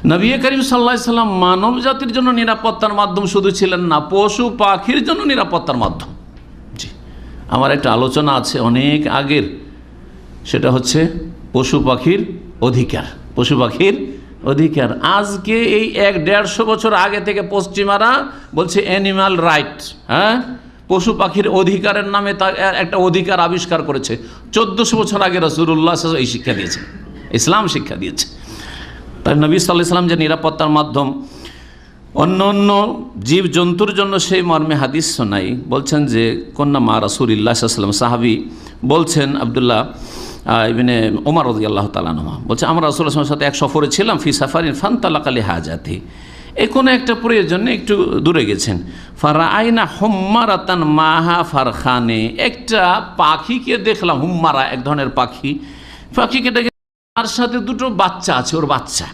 নবী করিম সাল্লাল্লাহু আলাইহি সাল্লাম মানব জাতির জন্য নিরাপত্তার মাধ্যম শুধু ছিলেন না, পশু পাখির জন্য নিরাপত্তার মাধ্যম। জি, আমার একটা আলোচনা আছে অনেক আগের, সেটা হচ্ছে পশু পাখির অধিকার। পশু পাখির অধিকার আজকে এই 100-150 বছর আগে থেকে পশ্চিমারা বলছে অ্যানিম্যাল রাইট, হ্যাঁ, পশু পাখির অধিকারের নামে তা একটা অধিকার আবিষ্কার করেছে। 1400 বছর আগে রাসূলুল্লাহ সাল্লাল্লাহু আলাইহি ওয়াসাল্লাম এই শিক্ষা দিয়েছে, ইসলাম শিক্ষা দিয়েছে। তাই নবী সাল্লাল্লাহু আলাইহি ওয়াসাল্লাম যে নিরাপত্তার মাধ্যম অন্য অন্য জীবজন্তুর জন্য, সেই মর্মে হাদিস শোনাই। বলছেন যে কন্যা মা রাসূলুল্লাহ সাল্লাল্লাহু আলাইহি ওয়াসাল্লাম, সাহাবী বলছেন আব্দুল্লাহ ইবনে ওমর রাদিয়াল্লাহু তাআলা আনহু বলছে, আমরা রাসূলুল্লাহ সাল্লাল্লাহু আলাইহি ওয়াসাল্লামের সাথে এক সফরে ছিলাম, ফি সাফারিন ফান্তালাকা লিহাজাতি, কোনো একটা প্রয়োজনে একটু দূরে গেছেন। ফারাআইনা হুম্মারাতান মাহা ফারখানে, একটা পাখিকে দেখলাম, হুম্মারা এক ধরনের পাখি, পাখিকে দেখে তার সাথে দুটো বাচ্চা আছে, ওর বাচ্চা।